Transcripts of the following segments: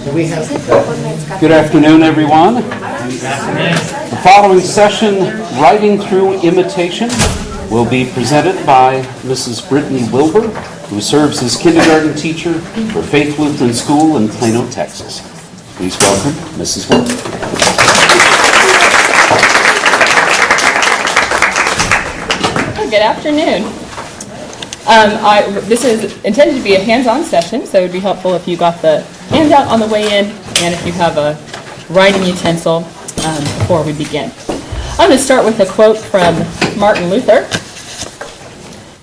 Good afternoon, everyone. The following session, Writing Through Imitation, will be presented by Mrs. Brittany Wilber, who serves as kindergarten teacher for Faith Lutheran School in Plano, Texas. Please welcome Mrs. Wilber. Good afternoon. This is intended to be a hands-on session, so it would be helpful if you got the handout on the way in and if you have a writing utensil before we begin. I'm going to start with a quote from Martin Luther.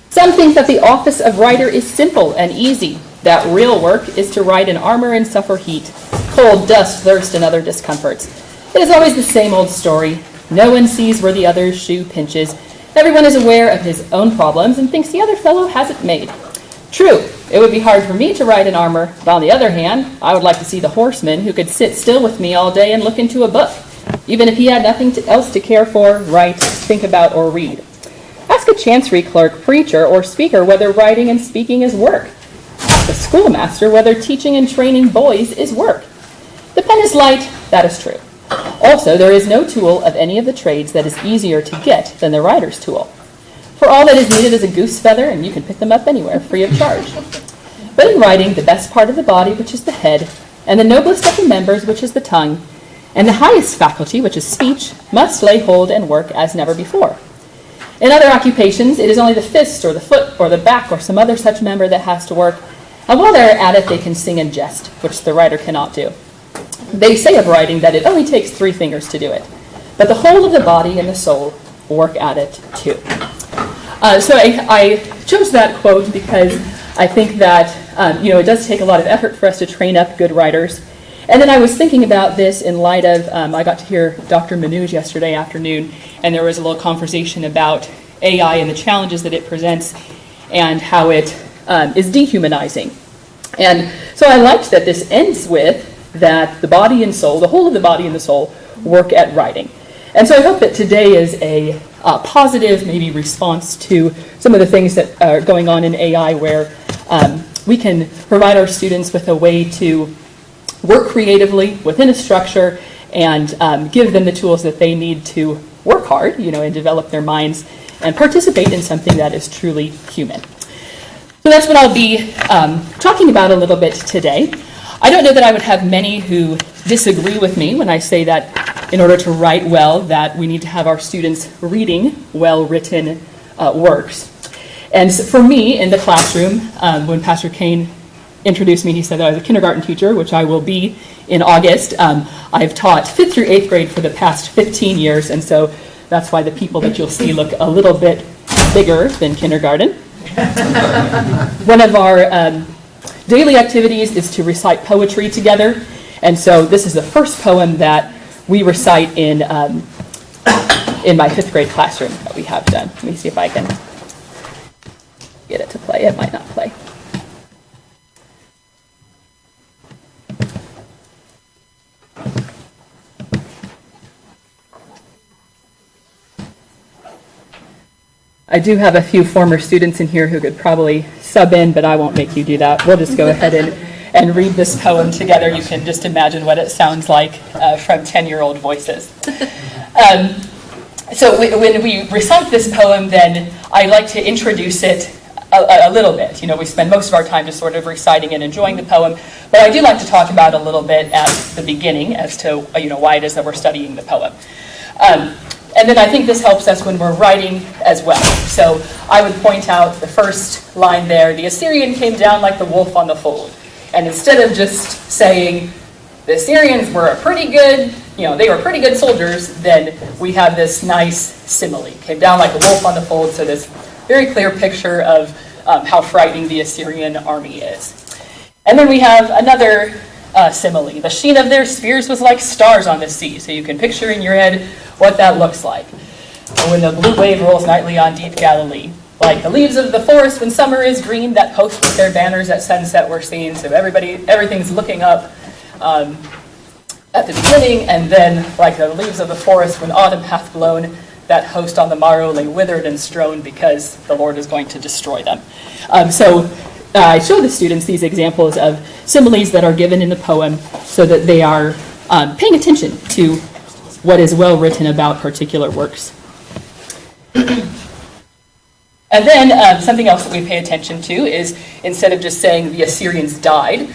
Some think that the office of writer is simple and easy, that real work is to ride in armor and suffer heat, cold, dust, thirst, and other discomforts. It is always the same old story. No one sees where the other's shoe pinches. Everyone is aware of his own problems and thinks the other fellow has it made. True, it would be hard for me to ride in armor, but on the other hand, I would like to see the horseman who could sit still with me all day and look into a book, even if he had nothing else to care for, write, think about, or read. Ask a chancery clerk, preacher, or speaker whether writing and speaking is work. Ask a schoolmaster whether teaching and training boys is work. The pen is light, that is true. Also, there is no tool of any of the trades that is easier to get than the writer's tool. For all that is needed is a goose feather, and you can pick them up anywhere, free of charge. But in writing, the best part of the body, which is the head, and the noblest of the members, which is the tongue, and the highest faculty, which is speech, must lay hold and work as never before. In other occupations, it is only the fist, or the foot, or the back, or some other such member that has to work, and while they are at it, they can sing and jest, which the writer cannot do. They say of writing that it only takes 3 fingers to do it, but the whole of the body and the soul work at it too. So I chose that quote because I think that it does take a lot of effort for us to train up good writers. And then I was thinking about this in light of, I got to hear Dr. Manoj yesterday afternoon, and there was a little conversation about AI and the challenges that it presents and how it is dehumanizing. And so I liked that this ends with that the body and soul, the whole of the body and the soul, work at writing. And so I hope that today is a positive, maybe, response to some of the things that are going on in AI, where we can provide our students with a way to work creatively within a structure and give them the tools that they need to work hard, and develop their minds and participate in something that is truly human. So that's what I'll be talking about a little bit today. I don't know that I would have many who disagree with me when I say that in order to write well, that we need to have our students reading well-written works. And so for me, in the classroom, when Pastor Kane introduced me, he said that I was a kindergarten teacher, which I will be in August. I've taught 5th through 8th grade for the past 15 years, and so that's why the people that you'll see look a little bit bigger than kindergarten. One of our daily activities is to recite poetry together, and so this is the first poem that we recite in my 5th grade classroom that we have done. Let me see if I can get it to play. It might not play. I do have a few former students in here who could probably sub in, but I won't make you do that. We'll just go ahead and read this poem together. You can just imagine what it sounds like from 10-year-old voices. So when we recite this poem, then I like to introduce it a little bit. We spend most of our time just sort of reciting and enjoying the poem, but I do like to talk about a little bit at the beginning as to why it is that we're studying the poem. And then I think this helps us when we're writing as well. So I would point out the first line there: the Assyrian came down like the wolf on the fold. And instead of just saying the Assyrians were they were pretty good soldiers, then we have this nice simile. Came down like a wolf on the fold, so this very clear picture of how frightening the Assyrian army is. And then we have another simile. The sheen of their spears was like stars on the sea. So you can picture in your head what that looks like. When the blue wave rolls nightly on deep Galilee, like the leaves of the forest when summer is green, that post with their banners at sunset we're seeing. So everything's looking up at the beginning, and then like the leaves of the forest when autumn hath blown, that host on the morrow lay withered and strown because the Lord is going to destroy them. So I show the students these examples of similes that are given in the poem so that they are paying attention to what is well written about particular works. And then something else that we pay attention to is, instead of just saying the Assyrians died,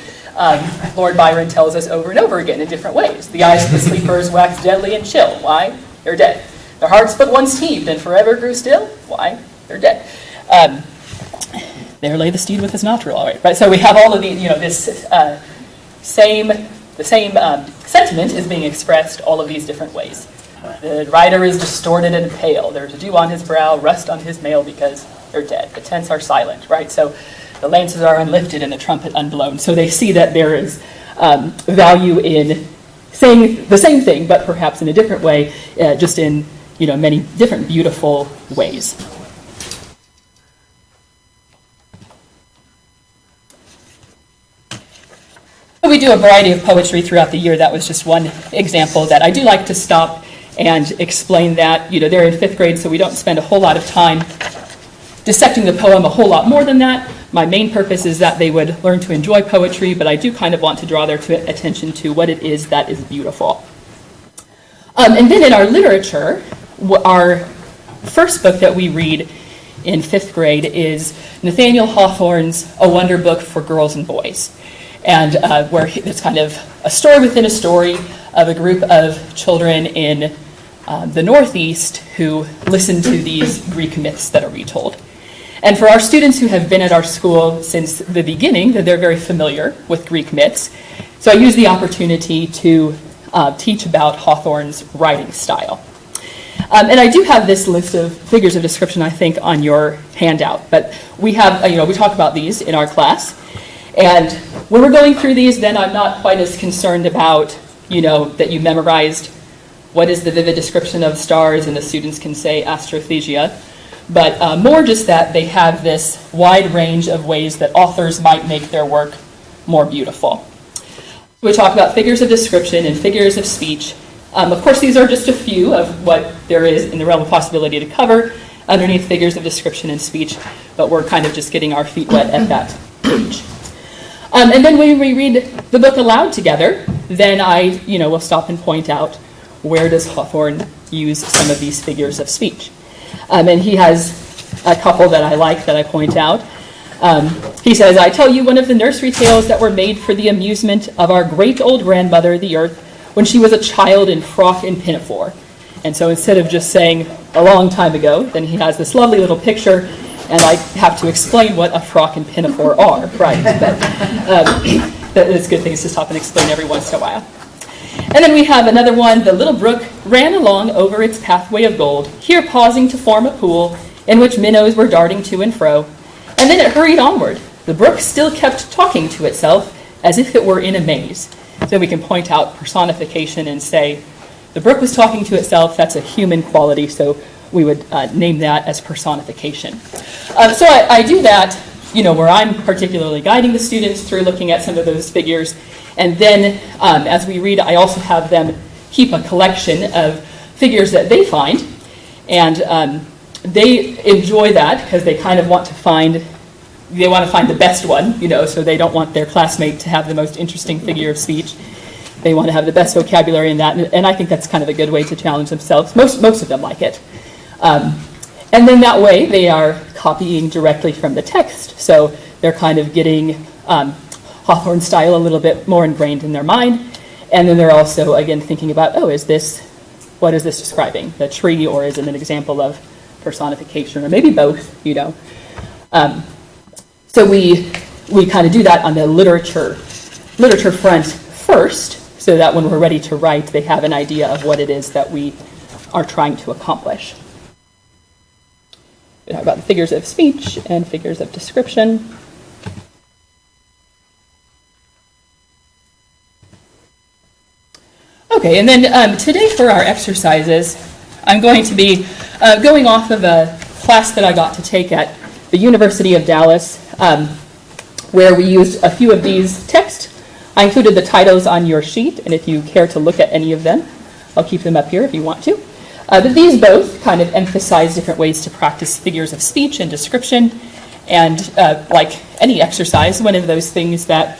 Lord Byron tells us over and over again in different ways. The eyes of the sleepers waxed deadly and chill. Why? They're dead. Their hearts but once heaved and forever grew still. Why? They're dead. There lay the steed with his nostril. All right. So we have all of these, this same sentiment is being expressed all of these different ways. The rider is distorted and pale. There's dew on his brow, rust on his mail, because they're dead. The tents are silent, right? So the lances are unlifted and the trumpet unblown. So they see that there is value in saying the same thing, but perhaps in a different way, just in many different beautiful ways. We do a variety of poetry throughout the year. That was just one example that I do like to stop and explain that. They're in 5th grade, so we don't spend a whole lot of time dissecting the poem a whole lot more than that. My main purpose is that they would learn to enjoy poetry, but I do kind of want to draw their attention to what it is that is beautiful. And then in our literature, our first book that we read in 5th grade is Nathaniel Hawthorne's A Wonder Book for Girls and Boys. And where it's kind of a story within a story of a group of children in the Northeast who listen to these Greek myths that are retold. And for our students who have been at our school since the beginning, that they're very familiar with Greek myths. So I use the opportunity to teach about Hawthorne's writing style. And I do have this list of figures of description, I think, on your handout. But we have, we talk about these in our class. And when we're going through these, then I'm not quite as concerned about, that you memorized what is the vivid description of stars, and the students can say astrothesia. But more just that they have this wide range of ways that authors might make their work more beautiful. We talk about figures of description and figures of speech. Of course, these are just a few of what there is in the realm of possibility to cover underneath figures of description and speech, but we're kind of just getting our feet wet at that age. And then when we read the book aloud together, then I, will stop and point out where does Hawthorne use some of these figures of speech. And he has a couple that I like that I point out. He says, I tell you one of the nursery tales that were made for the amusement of our great old grandmother, the earth, when she was a child in frock and pinafore. And so instead of just saying a long time ago, then he has this lovely little picture, and I have to explain what a frock and pinafore are, right? It's good things to stop and explain every once in a while. And then we have another one. The little brook ran along over its pathway of gold, here pausing to form a pool in which minnows were darting to and fro. And then it hurried onward. The brook still kept talking to itself as if it were in a maze. So we can point out personification and say, the brook was talking to itself. That's a human quality, so we would name that as personification. So I do that, where I'm particularly guiding the students through looking at some of those figures. And then as we read, I also have them keep a collection of figures that they find. And they enjoy that because they kind of want to find the best one, so they don't want their classmate to have the most interesting figure of speech. They want to have the best vocabulary in that. And I think that's kind of a good way to challenge themselves. Most of them like it. And then that way they are copying directly from the text. So they're kind of getting Hawthorne style a little bit more ingrained in their mind. And then they're also, again, thinking about, what is this describing? The tree, or is it an example of personification, or maybe both, So we kind of do that on the literature front first, so that when we're ready to write, they have an idea of what it is that we are trying to accomplish. We talk about the figures of speech and figures of description. Okay, and then today for our exercises, I'm going to be going off of a class that I got to take at the University of Dallas, where we used a few of these texts. I included the titles on your sheet, and if you care to look at any of them, I'll keep them up here if you want to. But these both kind of emphasize different ways to practice figures of speech and description, And like any exercise, one of those things that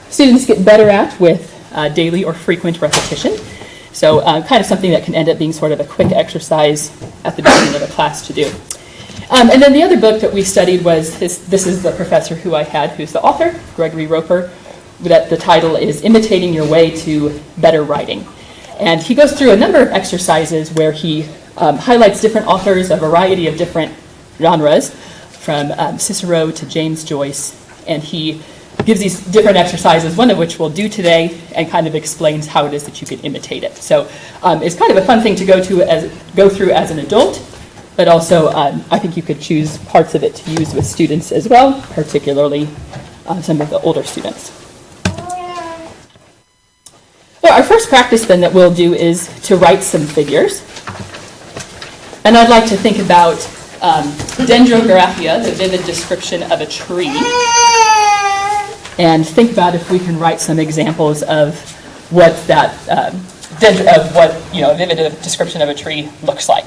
students get better at with daily or frequent repetition. So kind of something that can end up being sort of a quick exercise at the beginning of a class to do. And then the other book that we studied was, this is the professor who I had, who's the author, Gregory Roper, that the title is Imitating Your Way to Better Writing. And he goes through a number of exercises where he highlights different authors, a variety of different genres, from Cicero to James Joyce, and he gives these different exercises, one of which we'll do today, and kind of explains how it is that you can imitate it. So it's kind of a fun thing to go through as an adult, but also I think you could choose parts of it to use with students as well, particularly some of the older students. So our first practice then that we'll do is to write some figures. And I'd like to think about dendrographia, the vivid description of a tree, and think about if we can write some examples of what that a vivid description of a tree looks like.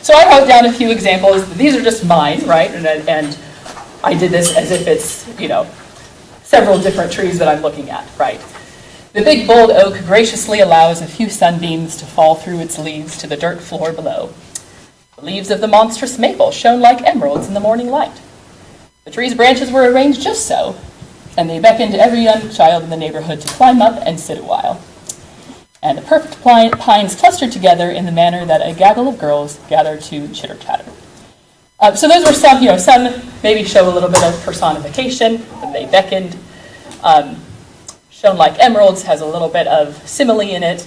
So I wrote down a few examples. These are just mine, right? And I did this as if it's several different trees that I'm looking at, right? The big bold oak graciously allows a few sunbeams to fall through its leaves to the dirt floor below. The leaves of the monstrous maple shone like emeralds in the morning light. The tree's branches were arranged just so, and they beckoned every young child in the neighborhood to climb up and sit a while. And the perfect pines clustered together in the manner that a gaggle of girls gather to chitter-chatter. So those were some maybe show a little bit of personification, and they beckoned. Shone like emeralds has a little bit of simile in it.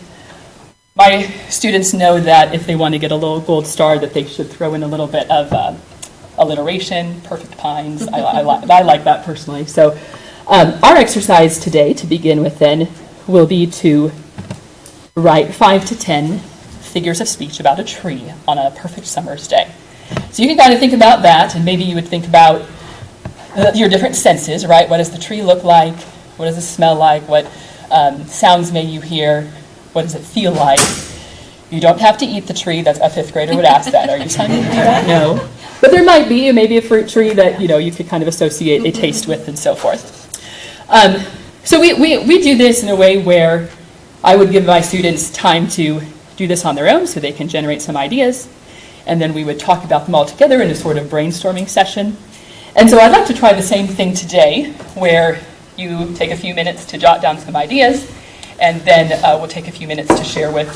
My students know that if they want to get a little gold star, that they should throw in a little bit of alliteration, perfect pines. I like that personally. So our exercise today, to begin with then, will be to write 5 to 10 figures of speech about a tree on a perfect summer's day. So you can kind of think about that, and maybe you would think about your different senses, right? What does the tree look like? What does it smell like? What sounds may you hear? What does it feel like? You don't have to eat the tree. That's a 5th grader would ask that. Are you telling me to do that? No. But there might be maybe a fruit tree that you could kind of associate a taste with and so forth. So we do this in a way where I would give my students time to do this on their own so they can generate some ideas. And then we would talk about them all together in a sort of brainstorming session. And so I'd like to try the same thing today, where you take a few minutes to jot down some ideas, and then we'll take a few minutes to share with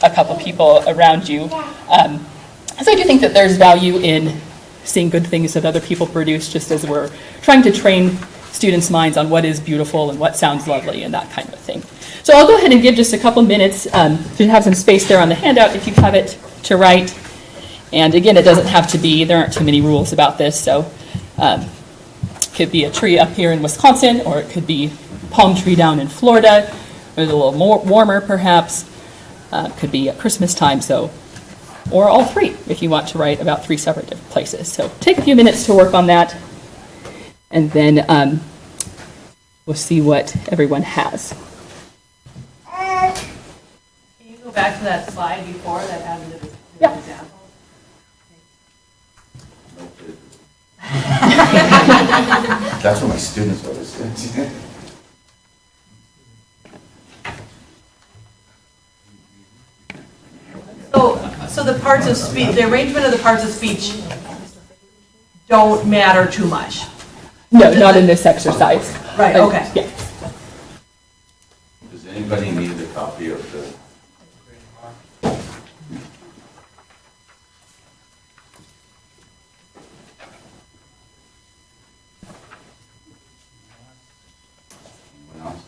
a couple people around you. So I do think that there's value in seeing good things that other people produce, just as we're trying to train students' minds on what is beautiful and what sounds lovely and that kind of thing. So I'll go ahead and give just a couple minutes to have some space there on the handout if you have it to write. And again, it doesn't have to be, there aren't too many rules about this, so it could be a tree up here in Wisconsin, or it could be a palm tree down in Florida, or a little more warmer perhaps. It could be at Christmas time, or all three if you want to write about 3 separate different places. So take a few minutes to work on that, and then we'll see what everyone has. Can you go back to that slide before that had the example? That's what my students always say. So the parts of speech, the arrangement of the parts of speech don't matter too much. No, not in this exercise. Right, okay. Yeah. Does anybody need a copy of the? Anyone else?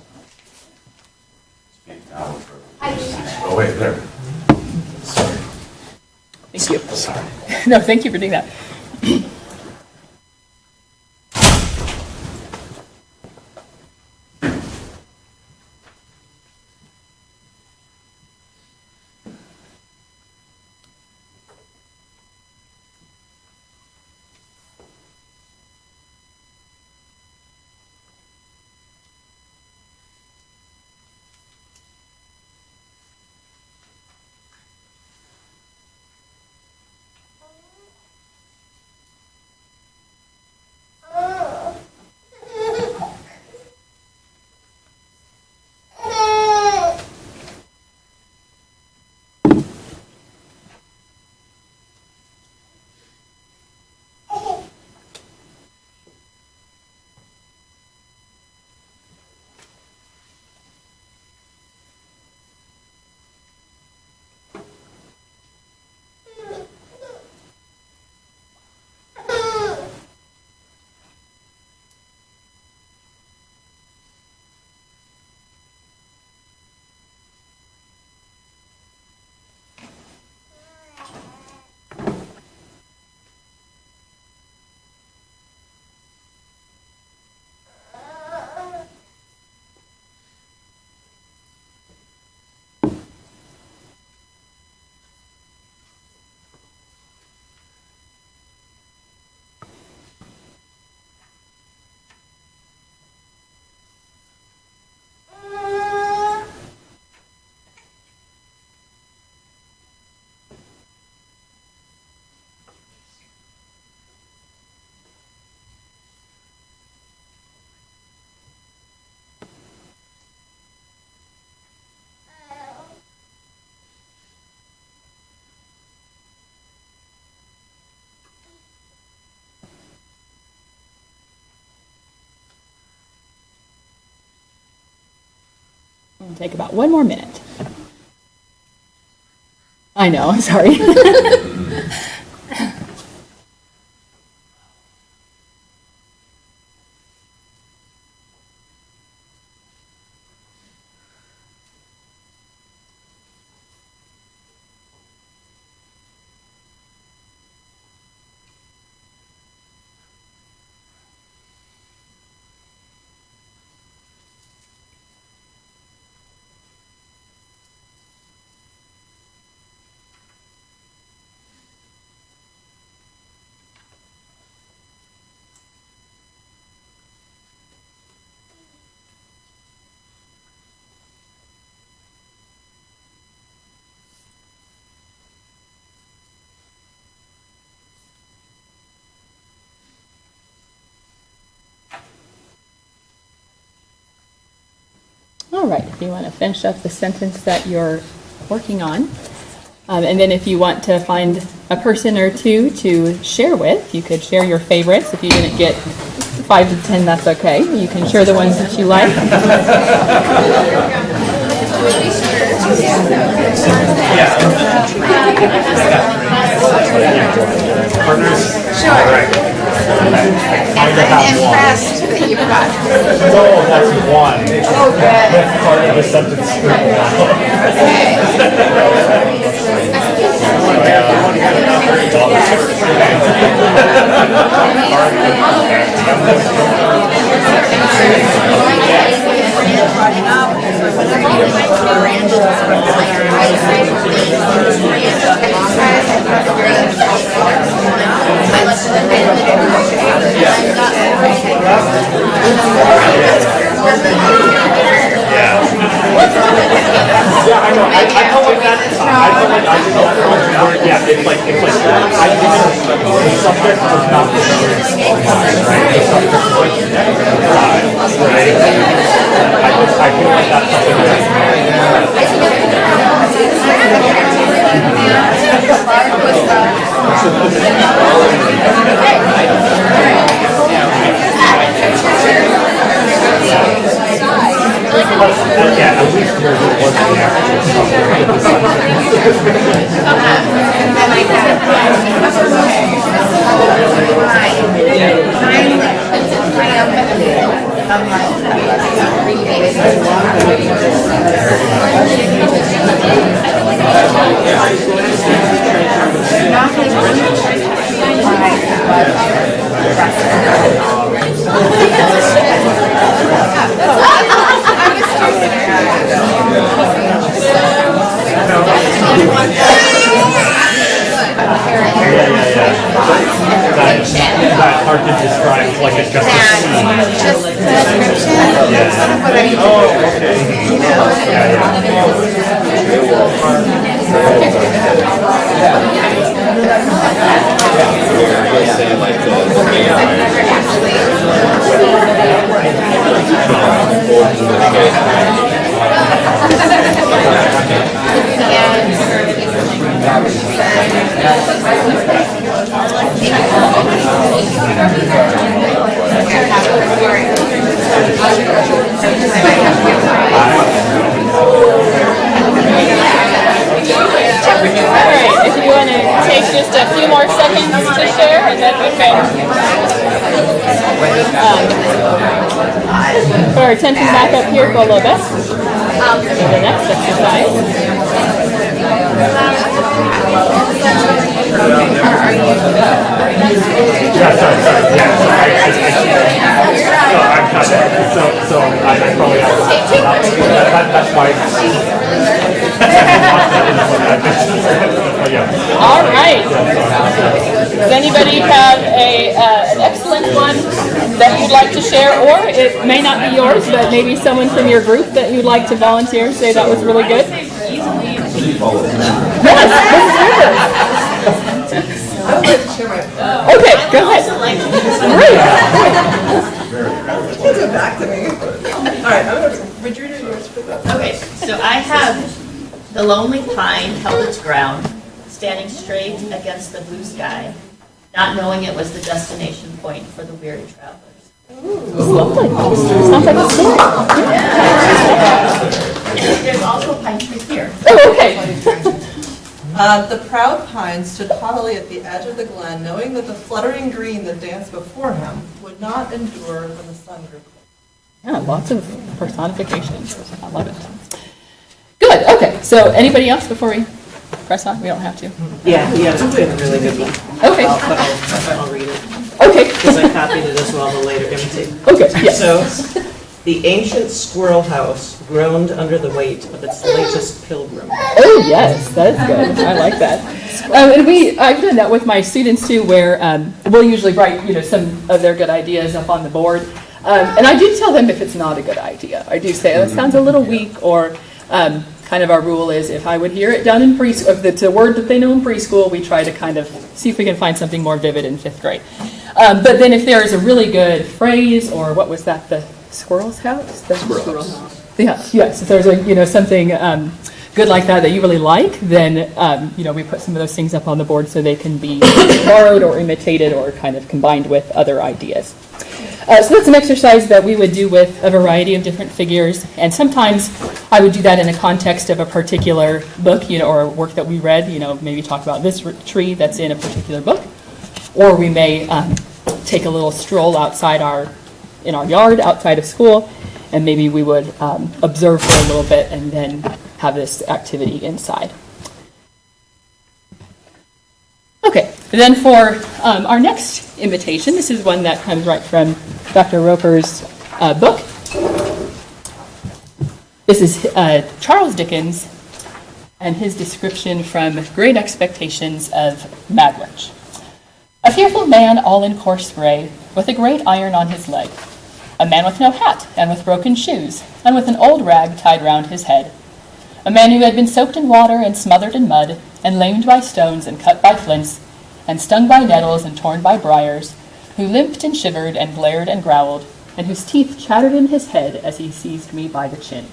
Speak now. Oh wait, there. Sorry. Thank you. Sorry. No, thank you for doing that. take about 1 more minute. I know, I'm sorry. All right, if you want to finish up the sentence that you're working on. And then if you want to find a person or two to share with, you could share your favorites. If you didn't get 5 to 10, that's okay. You can share the ones that you like. Sure. And I'm impressed that you got it. Oh, that's one. Oh, good. That's part of the sentence script. Yeah, I know. I felt like that. I felt like I did. Yeah, it's like I didn't. The subject was not the serious right? The subject was right? I feel like that's yeah, at least there was the actual That's hard to describe, like it's just a scene. Just the description. Yeah. What are you doing? Oh, okay. You know? Alright, if you want to take just a few more seconds to share, and that's okay. Put our attention back up here for a little bit. For the next exercise. Yeah, sorry. Yeah, so I'm kind of, so I probably have to, that's why. All right. Does anybody have an excellent one that you'd like to share, or it may not be yours, but maybe someone from your group that you'd like to volunteer, say that was really good? Yes, I would like to share my. okay, go ahead. You can't do it back to me. All right, I'm gonna. Would you do yours for that? Okay, so I have the lonely pine held its ground, standing straight against the blue sky, not knowing it was the destination point for the weary travelers. Lovely. Sounds like a story. there's also a pine tree here. Oh, okay. The proud pine stood haughtily at the edge of the glen, knowing that the fluttering green that danced before him would not endure when the sun grew cold. Yeah, lots of personifications. I love it. Good, okay. So anybody else before we press on? We don't have to. Yeah, it's a really good one. Okay. I'll read it, Okay. because I copied it as well to later imitate. Okay, yes. So, the ancient squirrel house groaned under the weight of its latest pilgrim. Oh, yes, that's good. I like that. And I've done that with my students too, where we'll usually write, some of their good ideas up on the board. And I do tell them if it's not a good idea. I do say, that sounds a little weak, or kind of our rule is if I would hear it done in preschool, if it's a word that they know in preschool, we try to kind of see if we can find something more vivid in 5th grade. But then if there is a really good phrase, or what was that, the squirrel's house? The squirrel's house. Yeah, yes. If there's something good like that you really like, then we put some of those things up on the board so they can be borrowed or imitated or kind of combined with other ideas. So that's an exercise that we would do with a variety of different figures, and sometimes I would do that in a context of a particular book, or a work that we read, maybe talk about this tree that's in a particular book, or we may take a little stroll in our yard outside of school, and maybe we would observe for a little bit and then have this activity inside. Okay, then for our next imitation, this is one that comes right from Dr. Roper's book. This is Charles Dickens and his description from Great Expectations of Magwitch. A fearful man all in coarse gray, with a great iron on his leg. A man with no hat, and with broken shoes, and with an old rag tied round his head. A man who had been soaked in water and smothered in mud, and lamed by stones and cut by flints, and stung by nettles and torn by briars, who limped and shivered and glared and growled, and whose teeth chattered in his head as he seized me by the chin.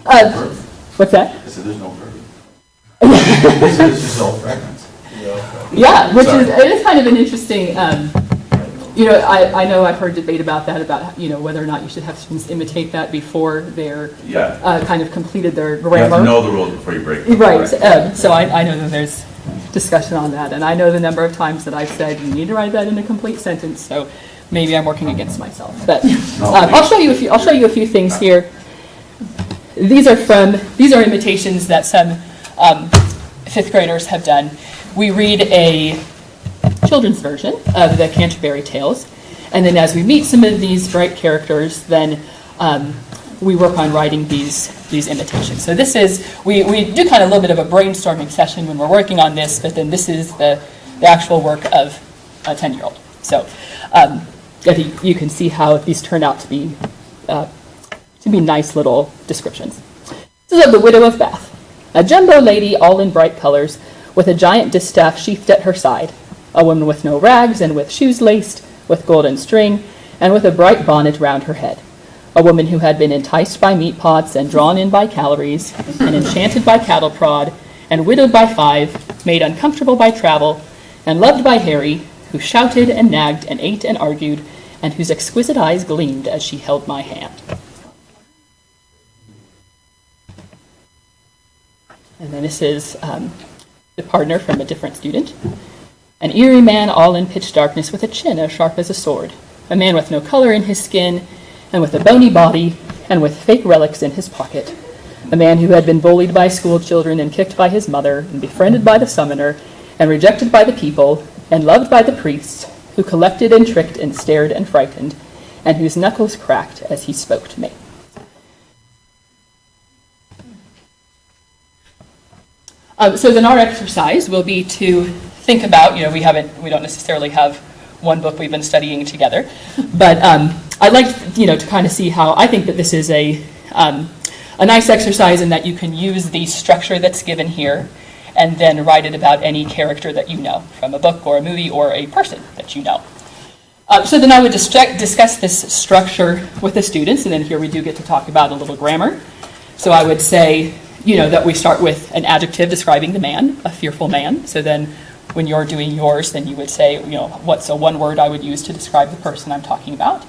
What's that? I said there's no verb. This is just all fragments. Yeah, it is kind of an interesting, I know I've heard debate about that, about, whether or not you should have students imitate that before they're kind of completed their grammar. You have to know the rules before you break them. Right, so I know that there's discussion on that, and I know the number of times that I've said you need to write that in a complete sentence, so maybe I'm working against myself. But I'll show you a few things here. These are imitations that some 5th graders have done. We read a children's version of the Canterbury Tales, and then as we meet some of these bright characters, then we work on writing these imitations. So this is, we do kind of a little bit of a brainstorming session when we're working on this, but then this is the actual work of a 10-year-old. So I think you can see how these turn out to be nice little descriptions. This is of the Widow of Bath, a jumbo lady all in bright colors, with a giant distaff sheathed at her side, a woman with no rags and with shoes laced with golden string, and with a bright bonnet round her head. A woman who had been enticed by meat pots and drawn in by calories, and enchanted by cattle prod, and widowed by 5, made uncomfortable by travel, and loved by Harry, who shouted and nagged and ate and argued, and whose exquisite eyes gleamed as she held my hand. And then this is the partner from a different student. An eerie man all in pitch darkness, with a chin as sharp as a sword. A man with no color in his skin, and with a bony body, and with fake relics in his pocket. A man who had been bullied by school children and kicked by his mother, and befriended by the summoner, and rejected by the people, and loved by the priests, who collected and tricked and stared and frightened, and whose knuckles cracked as he spoke to me. So then our exercise will be to think about, we don't necessarily have one book we've been studying together, but I'd like to kind of see how I think that this is a nice exercise in that you can use the structure that's given here and then write it about any character that you know from a book or a movie or a person that you know. So then I would discuss this structure with the students, and then here we do get to talk about a little grammar. So I would say, that we start with an adjective describing the man, a fearful man. So then when you're doing yours, then you would say, what's one word I would use to describe the person I'm talking about?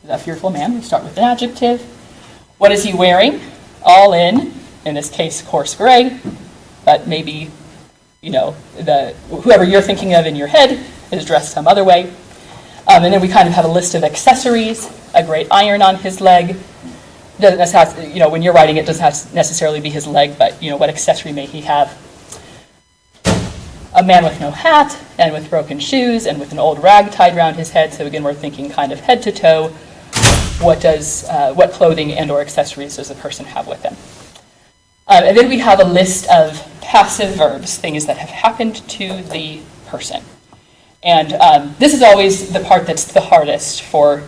A fearful man, we start with an adjective. What is he wearing? all in this case, coarse gray, but maybe, whoever you're thinking of in your head is dressed some other way. And then we kind of have a list of accessories, a great iron on his leg. Doesn't necessarily, when you're writing it, doesn't have to necessarily be his leg, but, what accessory may he have? A man with no hat, and with broken shoes, and with an old rag tied around his head. So again, we're thinking kind of head to toe. What clothing and or accessories does the person have with them? And then we have a list of passive verbs, things that have happened to the person. And this is always the part that's the hardest for,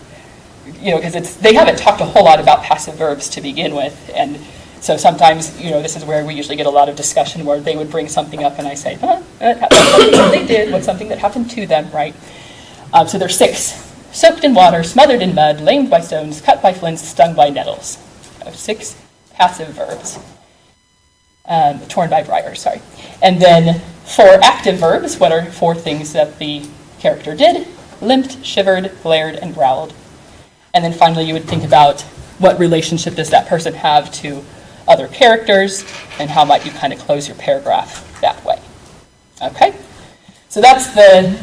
because they haven't talked a whole lot about passive verbs to begin with. And so sometimes, this is where we usually get a lot of discussion where they would bring something up and I say, what's something that they did, what's something that happened to them, right? So there's 6. Soaked in water, smothered in mud, lamed by stones, cut by flints, stung by nettles. 6 passive verbs. Torn by briars, sorry. And then 4 active verbs. What are 4 things that the character did? Limped, shivered, glared, and growled. And then finally you would think about what relationship does that person have to other characters, and how might you kind of close your paragraph that way. Okay? So that's the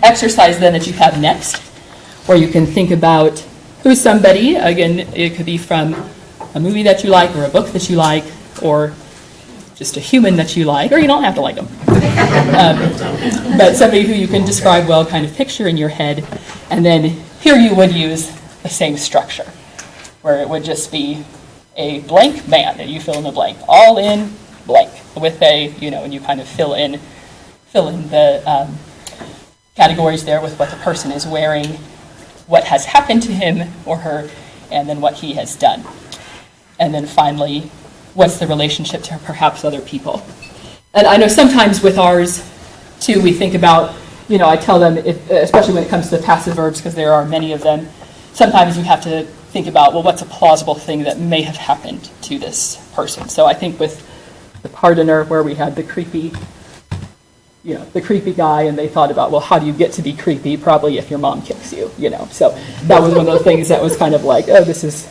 exercise then that you have next, where you can think about who's somebody. Again, it could be from a movie that you like, or a book that you like, or just a human that you like, or you don't have to like them. But somebody who you can describe well, kind of picture in your head. And then here you would use the same structure, where it would just be a blank man, and you fill in the blank, all in blank, with a, and you kind of fill in the categories there with what the person is wearing, what has happened to him or her, and then what he has done. And then finally, what's the relationship to perhaps other people? And I know sometimes with ours, too, we think about, I tell them, especially when it comes to the passive verbs, because there are many of them, sometimes you have to think about, well, what's a plausible thing that may have happened to this person? So I think with the pardoner, where we had the creepy guy, and they thought about, well, how do you get to be creepy? Probably if your mom kicks you, So that was one of those things that was kind of like, oh, this is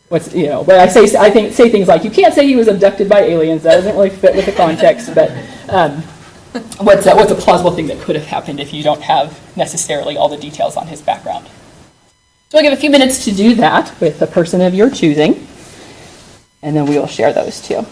what's, where I say things like, you can't say he was abducted by aliens. That doesn't really fit with the context, but what's a plausible thing that could have happened if you don't have necessarily all the details on his background? So I'll give a few minutes to do that with a person of your choosing, and then we will share those too.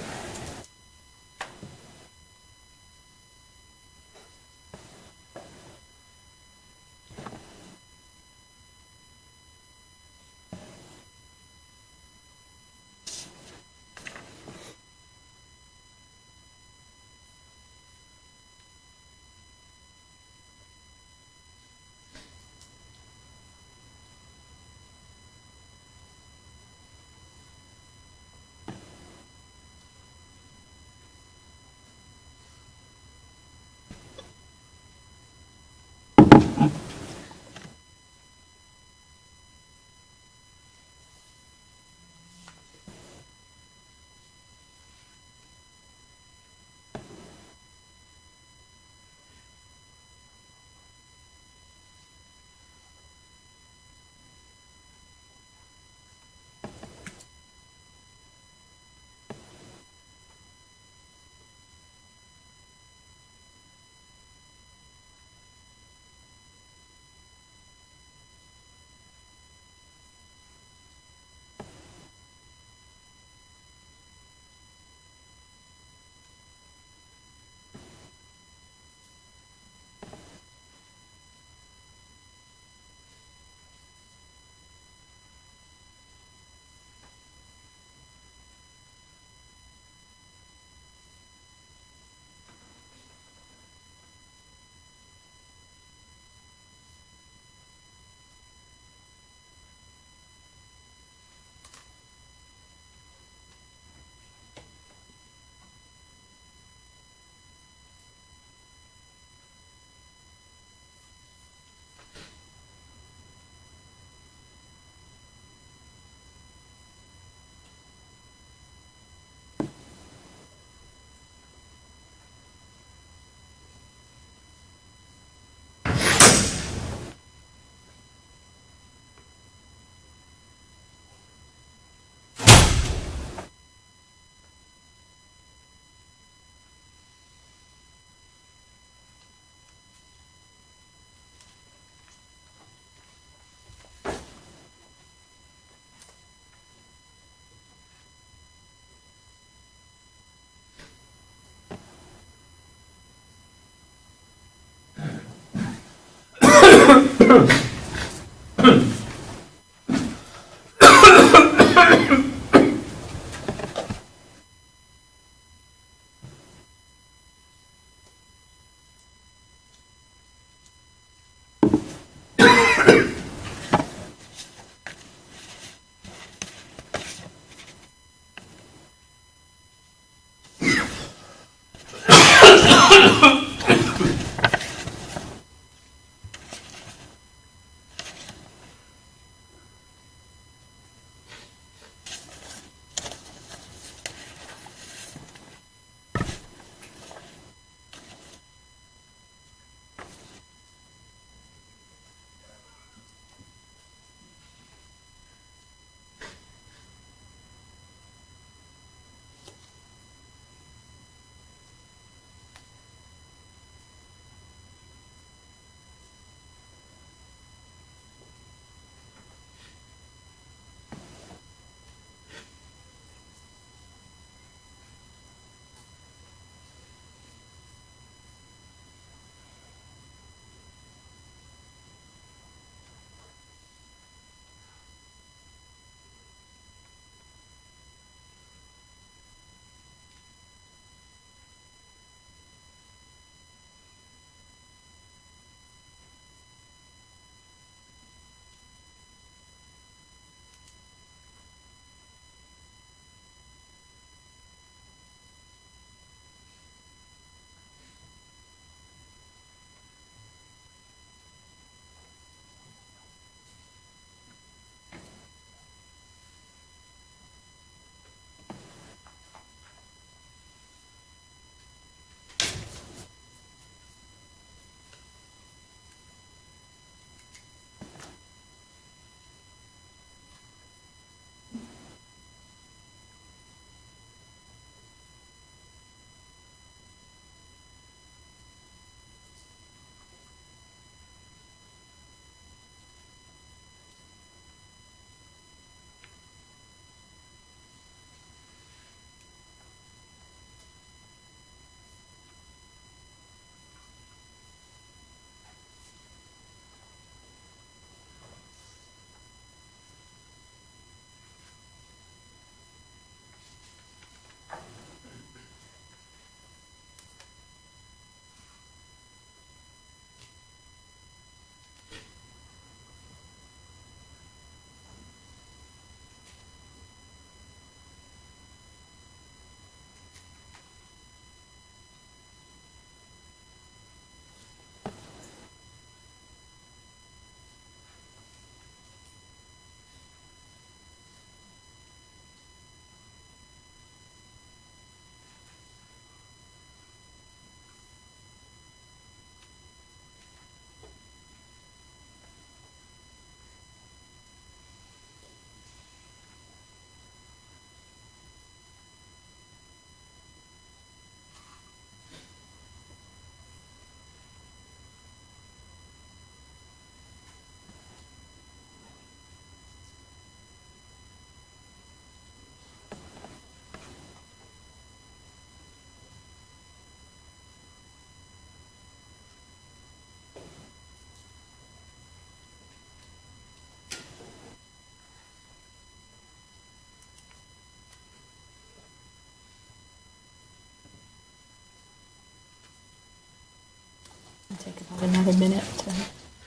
Take about another minute to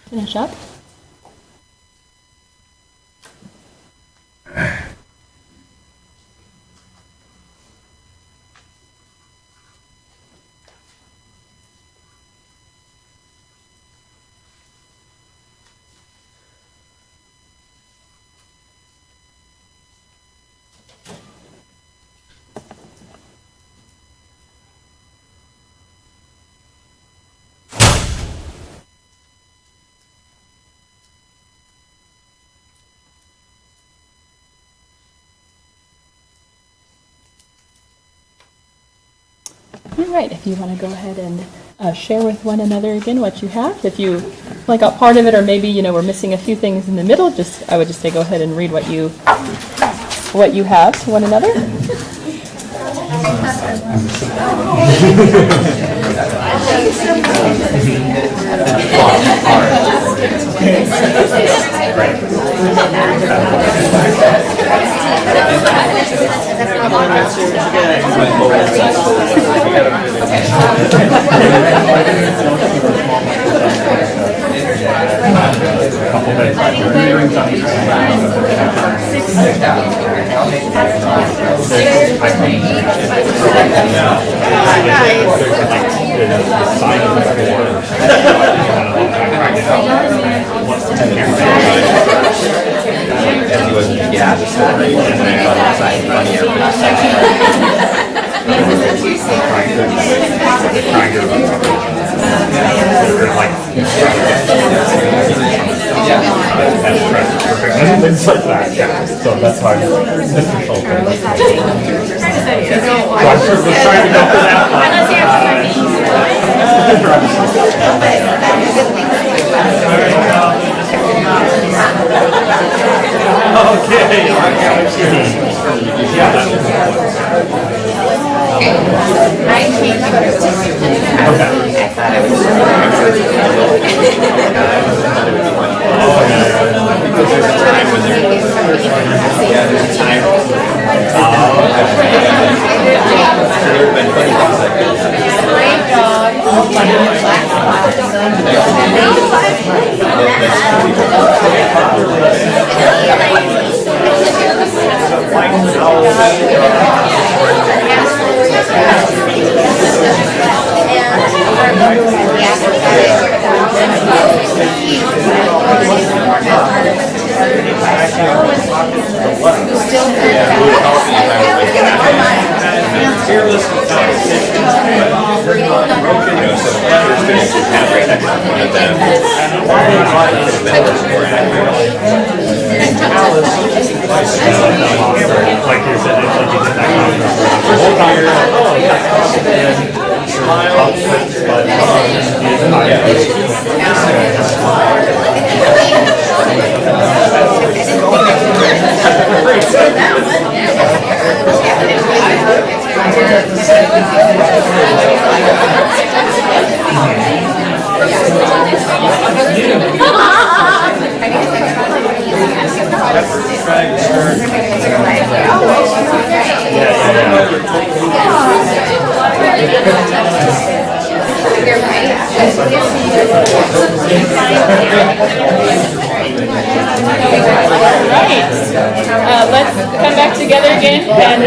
finish up. All right, if you want to go ahead and share with one another again what you have. If you like got part of it, or maybe we're missing a few things in the middle, I would just say go ahead and read what you have to one another. Things like that, yeah. So that's why Mr. Schultz. We're trying to go for that. Okay. I changed what it was. I thought it Because there's a time when there's time. There have been funny things like this. my dog. Let's come back together again. And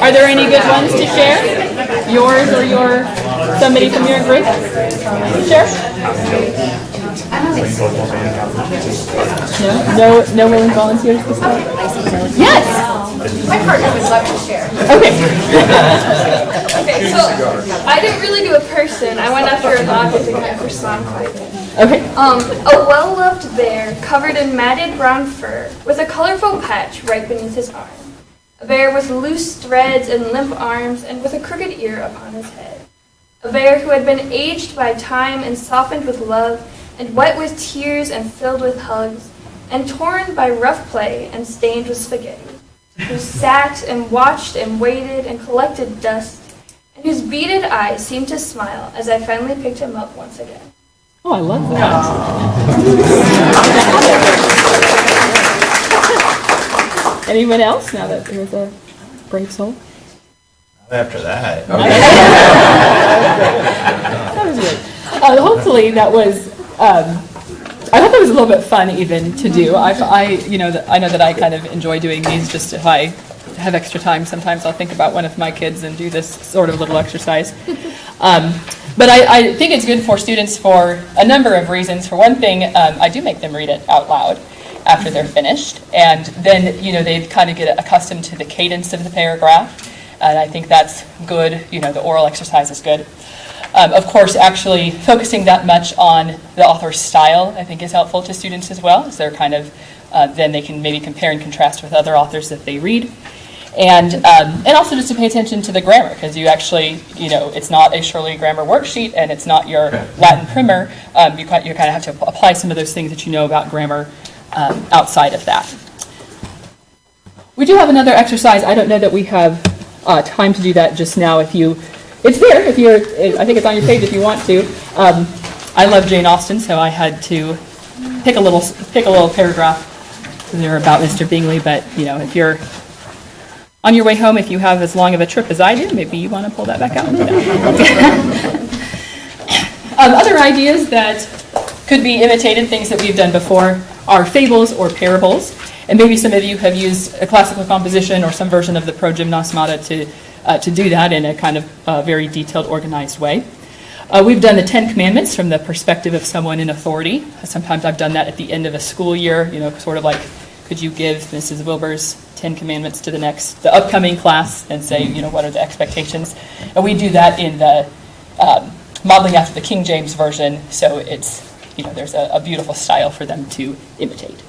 are there any good ones to share? Yours or somebody from your group? Share? No willing volunteers to start? Yes! My partner would love to share. Okay. Okay, so I didn't really do a person. I went after an object to kind of respond quite a bit. Okay. A well-loved bear covered in matted brown fur with a colorful patch right beneath his arm. A bear with loose threads and limp arms and with a crooked ear upon his head. A bear who had been aged by time and softened with love and wet with tears and filled with hugs and torn by rough play and stained with spaghetti. Who sat and watched and waited and collected dust, and whose beaded eyes seemed to smile as I finally picked him up once again. Oh, I love that. Anyone else now that there's a brave soul? After that. That was good. Hopefully that was, I hope it was a little bit fun even to do. I know that I kind of enjoy doing these just if I have extra time. Sometimes I'll think about one of my kids and do this sort of little exercise. But I think it's good for students for a number of reasons. For one thing, I do make them read it out loud after they're finished. And then, they kind of get accustomed to the cadence of the paragraph. And I think that's good. The oral exercise is good. Of course, actually focusing that much on the author's style, I think, is helpful to students as well, as they're kind of, then they can maybe compare and contrast with other authors that they read. And also just to pay attention to the grammar, because you actually, it's not a Shirley grammar worksheet, and it's not your Latin primer. You kind of have to apply some of those things that you know about grammar outside of that. We do have another exercise. I don't know that we have time to do that just now. It's there if you're. I think it's on your page if you want to. I love Jane Austen, so I had to pick a little paragraph there about Mr. Bingley. But if you're On your way home, if you have as long of a trip as I do, maybe you want to pull that back out and do that. Other ideas that could be imitated, things that we've done before, are fables or parables. And maybe some of you have used a classical composition or some version of the Progymnasmata to do that in a kind of very detailed, organized way. We've done the 10 Commandments from the perspective of someone in authority. Sometimes I've done that at the end of a school year, sort of like, could you give Mrs. Wilber's 10 Commandments to the upcoming class and say, what are the expectations? And we do that in the modeling after the King James Version, so it's, there's a beautiful style for them to imitate.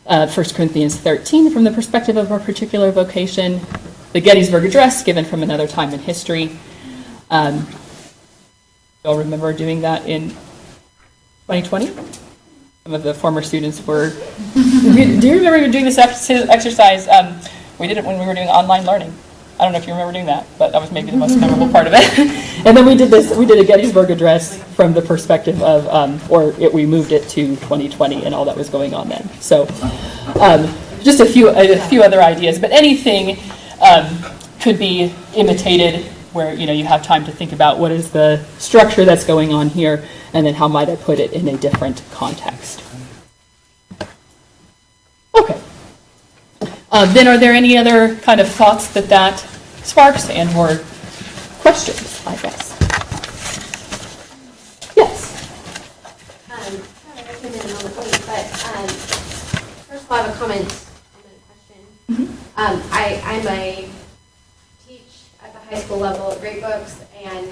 1 Corinthians 13 from the perspective of our particular vocation. The Gettysburg Address given from another time in history. You'll remember doing that in 2020? Some of the former students were... Do you remember doing this exercise? We did it when we were doing online learning. I don't know if you remember doing that, but that was maybe the most memorable part of it. And then we did a Gettysburg Address from the perspective of, we moved it to 2020 and all that was going on then. So just a few other ideas, but anything could be imitated where, you have time to think about what is the structure that's going on here, and then how might I put it in a different context. Okay. Then are there any other kind of thoughts that sparks and/or questions, I guess? Yes? Sorry, I came in a moment late, but first of all, I have a comment and then a question. I teach at the high school level grade books and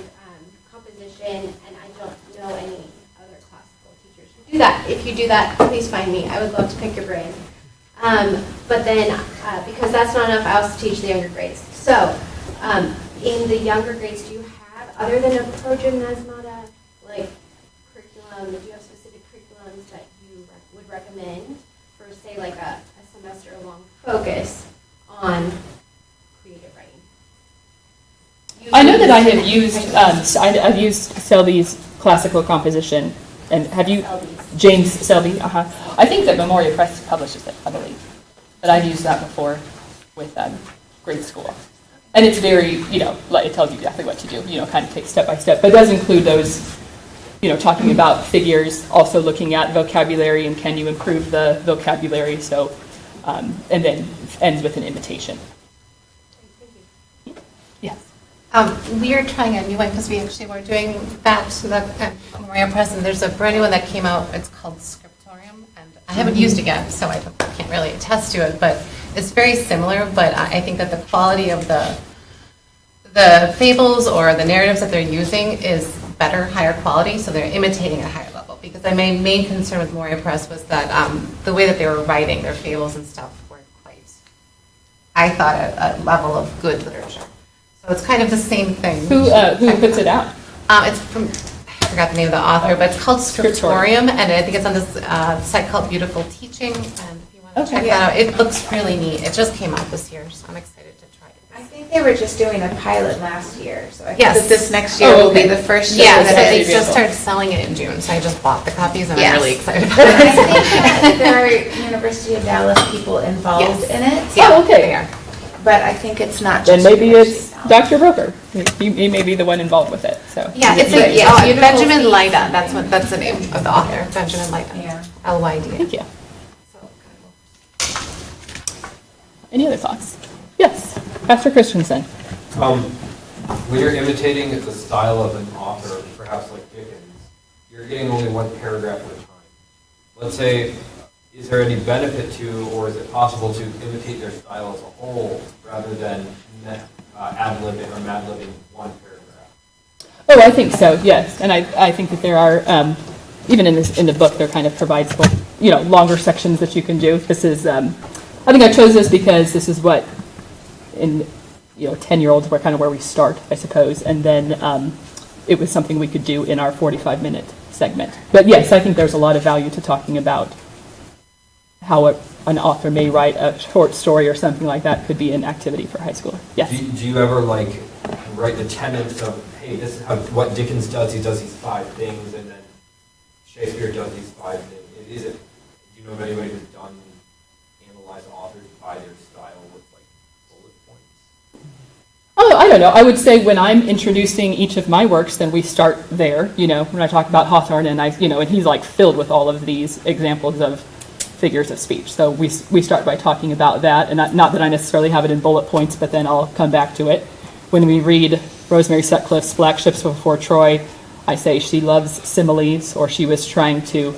composition, and I don't know any other classical teachers who do that. If you do that, please find me. I would love to pick your brain. But then, because that's not enough, I also teach the younger grades. So, in the younger grades, do you have, other than a Progymnasmata, like curriculum, do you have specific curriculums that you would recommend for, say, like a semester-long focus on creative writing? I know that I have used, I've used Selby's classical composition, and have you, James Selby, I think that Memoria Press publishes it, I believe. But I've used that before with grade school. And it's very, it tells you exactly what to do, kind of take step by step. But it does include those, talking about figures, also looking at vocabulary and can you improve the vocabulary, so, and then ends with an imitation. Yes. We are trying a new one because we actually were doing that to the Memoria Press, and there's a brand new one that came out. It's called Scriptorium, and I haven't used it yet, so I can't really attest to it, but it's very similar, but I think that the quality of the fables or the narratives that they're using is better, higher quality, so they're imitating at a higher level. Because my main concern with Memoria Press was that the way that they were writing their fables and stuff weren't quite, I thought, a level of good literature. So it's kind of the same thing. Who puts it out? It's from, I forgot the name of the author, but it's called Scriptorium, and I think it's on this site called Beautiful Teaching, and if you want to check that out, it looks really neat. It just came out this year, so I'm excited to try it. I think they were just doing a pilot last year, so I think that this next year will be the first year. Yeah, so they just started selling it in June, so I just bought the copies, and I'm really excited about But it. I think that there are University of Dallas people involved in it. Yeah, oh, okay. They are. But I think it's not Then just maybe University it's of Dallas. Dr. Broker. He may be the one involved with it. So Yeah, it's Benjamin Lyda. That's the name of the author, Benjamin Lyda. Yeah. LYD. Thank you. Any other thoughts? Yes, Pastor Christensen. When you're imitating the style of an author, perhaps like Dickens, you're getting only one paragraph at a time. Let's say, is there any benefit to, or is it possible to imitate their style as a whole rather than ad-libbing or mad-libbing one paragraph? Oh, I think so. Yes, and I think that there are even in the book there kind of provides longer sections that you can do. This is I think I chose this because this is what in 10-year-olds were kind of where we start, I suppose, and then it was something we could do in our 45-minute segment. But yes, I think there's a lot of value to talking about how an author may write a short story or something like that could be an activity for high school. Yes. Do you ever write the tenets of, hey, this is what Dickens does? He does these 5 things, and then Shakespeare does these 5 things. Do you know of anybody who's analyzed authors by their style with bullet points? don't know. I would say when I'm introducing each of my works, then we start there. When I talk about Hawthorne, and and he's like filled with all of these examples of figures of speech. So we start by talking about that, and not that I necessarily have it in bullet points, but then I'll come back to it. When we read Rosemary Sutcliffe's Black Ships Before Troy, I say she loves similes, or she was trying to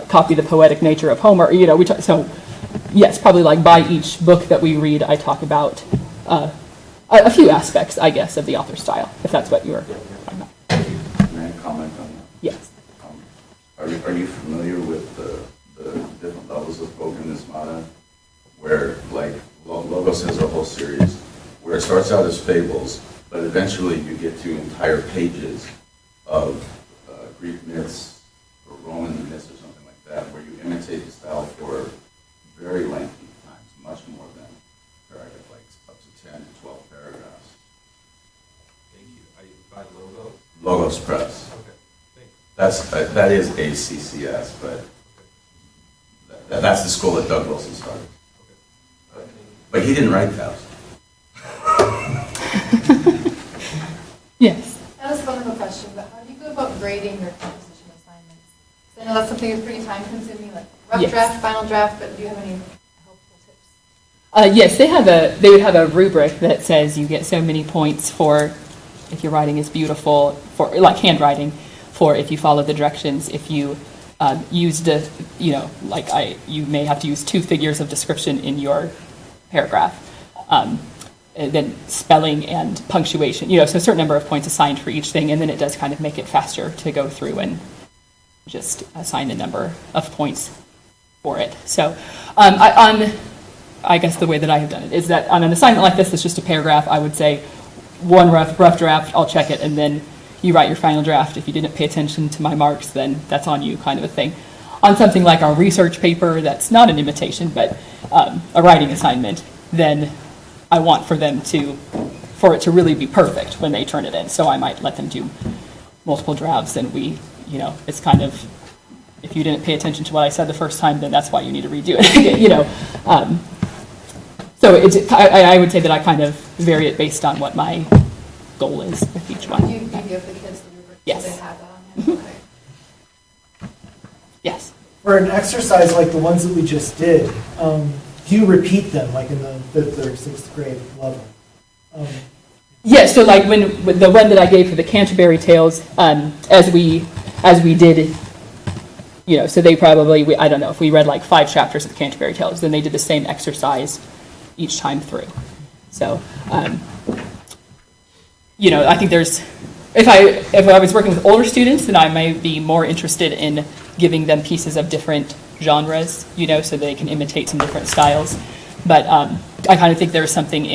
copy the poetic nature of Homer. So yes, probably like by each book that we read, I talk about a few aspects, I guess, of the author's style, if that's what you're talking about. May I comment on that? Yes. Are you familiar with the different levels of Pogonismata, where like Logos has a whole series where it starts out as fables, but eventually you get to entire pages of Greek myths or Roman myths or something like that, where you imitate the style for very lengthy times, much more than paragraph, like up to 10 to 12 paragraphs. Thank you. By Logos? Logos Press. Okay, thanks. That is a CCS, but that's the school that Doug Wilson started. But he didn't write that. Yes. That was kind of a question, but how do you go about grading your composition assignments? 'Cause I know that's something that's pretty time consuming, like rough draft, final draft, but do you have any helpful tips? Yes, they would have a rubric that says you get so many points for if your writing is beautiful, for like handwriting, for if you follow the directions, if you used you may have to use 2 figures of description in your paragraph. And then spelling and punctuation, so a certain number of points assigned for each thing, and then it does kind of make it faster to go through and just assign a number of points for it. So I guess the way that I have done it is that on an assignment like this that's just a paragraph, I would say one rough draft, I'll check it, and then you write your final draft. If you didn't pay attention to my marks, then that's on you, kind of a thing. On something like our research paper that's not an imitation, but a writing assignment, then I want for it to really be perfect when they turn it in. So I might let them do multiple drafts, and it's kind of, if you didn't pay attention to what I said the first time, then that's why you need to redo it. So I would say that I kind of vary it based on what my goal is with each one. You give the kids the rubric, yes. So they have that on hand. Okay. Yes. For an exercise like the ones that we just did, do you repeat them like in the 5th or 6th grade level? Yes, so like with the one that I gave for the Canterbury Tales, as we did, so they probably, I don't know, if we read like 5 chapters of the Canterbury Tales, then they did the same exercise each time through. So, I think there's, if I was working with older students, then I might be more interested in giving them pieces of different genres, so they can imitate some different styles. But I kind of think there's something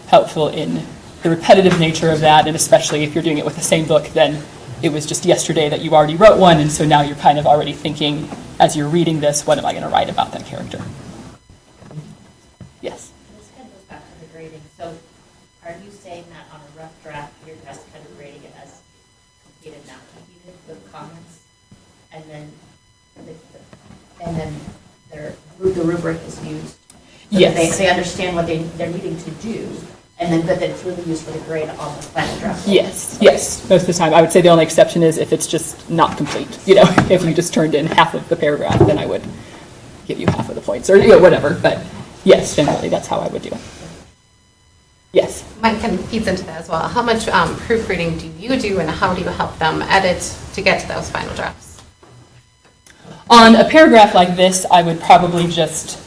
helpful in the repetitive nature of that, and especially if you're doing it with the same book, then it was just yesterday that you already wrote one, and so now you're kind of already thinking, as you're reading this, what am I going to write about that character? Yes? This kind of goes back to the grading. So are you saying that on a rough draft, you're just kind of grading it as completed, not completed, with comments, and then the rubric is used? So yes. They understand what they're needing to do, and then but then it's really used for the grade on the final draft. Yes, most of the time. I would say the only exception is if it's just not complete. If you just turned in half of the paragraph, then I would give you half of the points, or whatever. But yes, generally that's how I would do it. Yes. Mine kind of feeds into that as well. How much proofreading do you do, and how do you help them edit to get to those final drafts? On a paragraph like this, I would probably just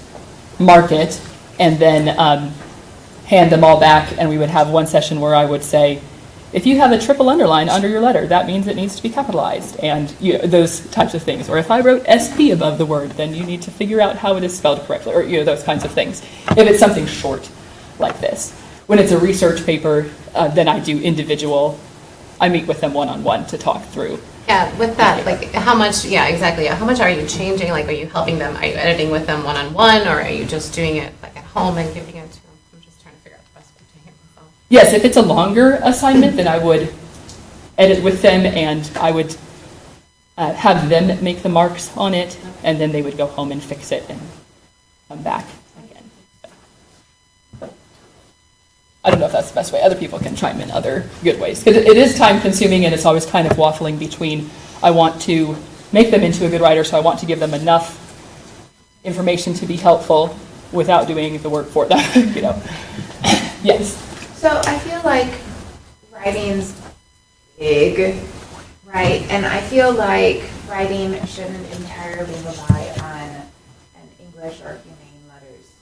mark it and then hand them all back, and we would have one session where I would say, if you have a triple underline under your letter, that means it needs to be capitalized, and those types of things. Or if I wrote SP above the word, then you need to figure out how it is spelled correctly, or those kinds of things. If it's something short like this. When it's a research paper, then I do individual. I meet with them one-on-one to talk through. Yeah, with that, like how much, exactly. How much are you changing? Like, are you helping them? Are you editing with them one-on-one, or are you just doing it like at home and giving it to them? I'm just trying to figure out the best way to hear myself. Yes, if it's a longer assignment, then I would edit with them, and I would have them make the marks on it, and then they would go home and fix it and come back again. I don't know if that's the best way. Other people can chime in other good ways. Because it is time consuming and it's always kind of waffling between, I want to make them into a good writer, so I want to give them enough information to be helpful without doing the work for them, you know. Yes. So I feel like writing's big, right? And I feel like writing shouldn't entirely rely on an English or humane letters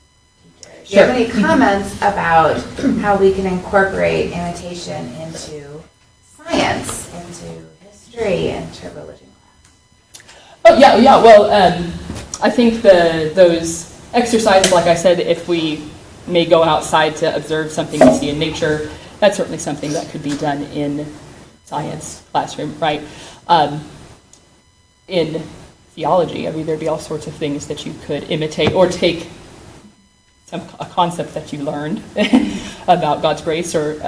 teacher. Do you have any comments about how we can incorporate imitation into science, into history, into religion class? Oh, yeah. Well, I think those exercises, like I said, if we may go outside to observe something we see in nature, that's certainly something that could be done in science classroom, right? In theology, I mean, there'd be all sorts of things that you could imitate or take a concept that you learned about God's grace, or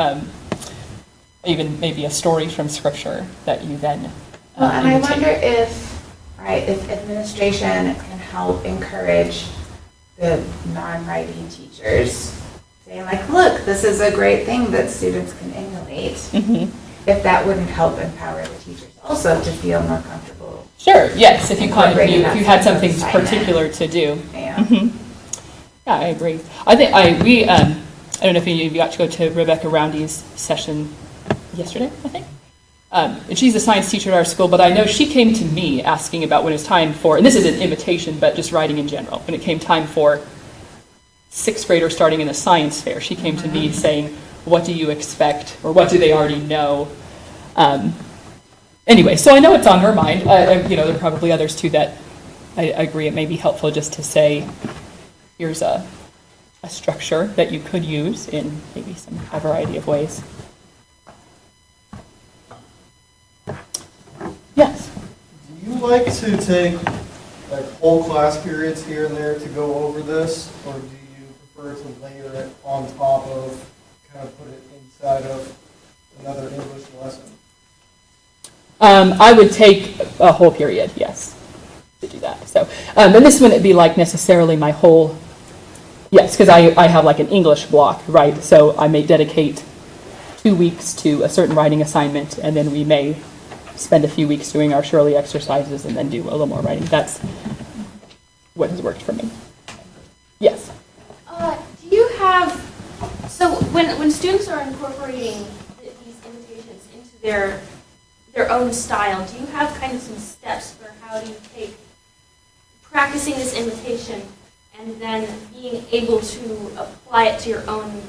even maybe a story from Scripture that you then well, and imitate. I wonder if administration can help encourage the non-writing teachers, saying like, look, this is a great thing that students can emulate. Mm-hmm. If that wouldn't help empower the teachers also to feel more comfortable. Sure. Yes. If you if you had something assignment. particular to do. Yeah. Mm-hmm. Yeah, I agree. I think I don't know if any of you got to go to Rebecca Roundy's session yesterday, I think. And she's a science teacher at our school, but I know she came to me asking about when it's time for, and this isn't imitation, but just writing in general, when it came time for sixth graders starting in a science fair, she came to me saying, what do you expect, or what do they already know? Anyway, so I know it's on her mind. There are probably others too that I agree it may be helpful just to say, here's a structure that you could use in maybe a variety of ways. Yes? Do you like to take like whole class periods here and there to go over this, or do you prefer to layer it on top of, kind of put it inside of another English lesson? I would take a whole period, yes, to do that. So, and this wouldn't be like necessarily my whole, yes, because I have like an English block, right? So I may dedicate 2 weeks to a certain writing assignment, and then we may spend a few weeks doing our Shirley exercises and then do a little more writing. That's what has worked for me. Yes? Do you have, so when students are incorporating these imitations into their own style, do you have kind of some steps for how do you take practicing this imitation and then being able to apply it to your own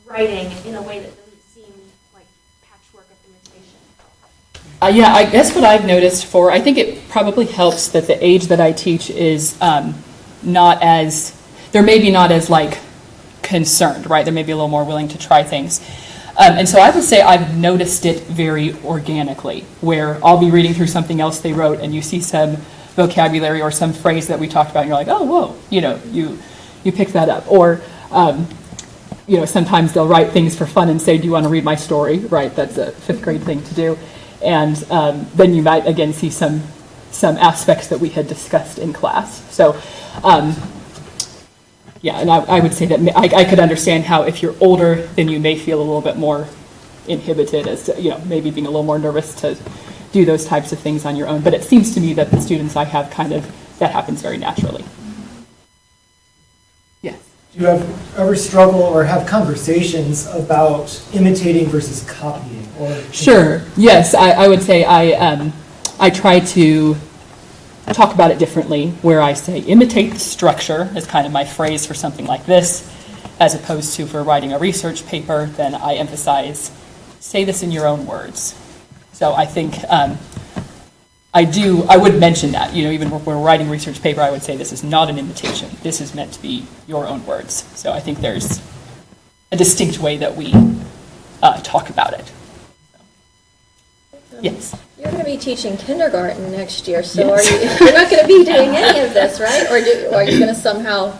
writing in a way that doesn't seem like patchwork of imitation? Yeah, I guess what I've noticed I think it probably helps that the age that I teach is not as, they're maybe not as like concerned, right? They're maybe a little more willing to try things. And so I would say I've noticed it very organically, where I'll be reading through something else they wrote and you see some vocabulary or some phrase that we talked about and you're like, oh, whoa, you pick that up. Or, sometimes they'll write things for fun and say, do you want to read my story? Right, that's a fifth grade thing to do. And then you might, again, see some aspects that we had discussed in class. So, yeah, and I would say that I could understand how if you're older, then you may feel a little bit more inhibited as to, maybe being a little more nervous to do those types of things on your own. But it seems to me that the students I have that happens very naturally. Yes? Do you ever struggle or have conversations about imitating versus copying? Sure. Yes, I would say I try to talk about it differently, where I say imitate the structure is kind of my phrase for something like this, as opposed to for writing a research paper, then I emphasize say this in your own words. So I think I would mention that, even when we're writing a research paper, I would say this is not an imitation. This is meant to be your own words. So I think there's a distinct way that we talk about it. Yes. You're going to be teaching kindergarten next year, so you're not going to be doing any of this, right? Or are you going to somehow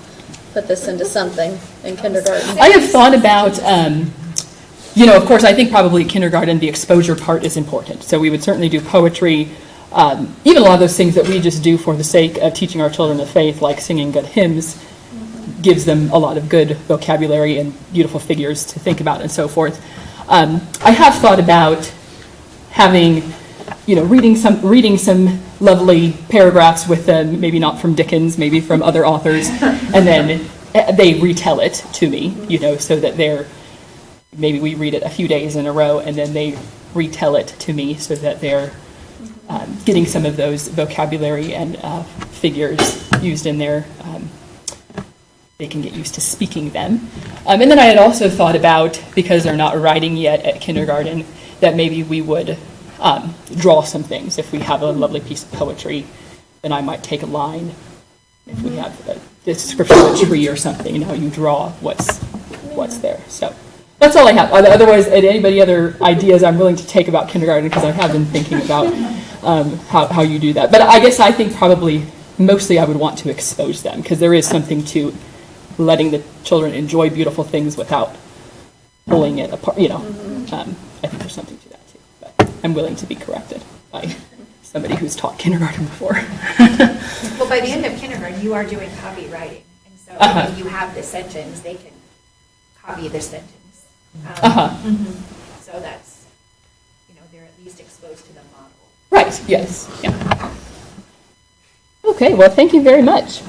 put this into something in kindergarten? I have thought about, of course, I think probably kindergarten, the exposure part is important. So we would certainly do poetry, even a lot of those things that we just do for the sake of teaching our children the faith, like singing good hymns, gives them a lot of good vocabulary and beautiful figures to think about and so forth. I have thought about having, reading some lovely paragraphs with them, maybe not from Dickens, maybe from other authors, and then they retell it to me, so that maybe we read it a few days in a row, and then they retell it to me so that they're getting some of those vocabulary and figures used in there. They can get used to speaking them. And then I had also thought about, because they're not writing yet at kindergarten, that maybe we would draw some things. If we have a lovely piece of poetry, then I might take a line. If we have a description of a tree or something, you draw what's there. So that's all I have. Otherwise, anybody other ideas I'm willing to take about kindergarten, because I have been thinking about how you do that. But I guess I think probably mostly I would want to expose them, because there is something to letting the children enjoy beautiful things without pulling it apart. I think there's something to that too. But I'm willing to be corrected by somebody who's taught kindergarten before. Well, by the end of kindergarten, you are doing copywriting, and so if you have the sentence, they can copy the sentence. So that's, they're at least exposed to the model. Right. Yes. Yeah. Okay. Well, thank you very much.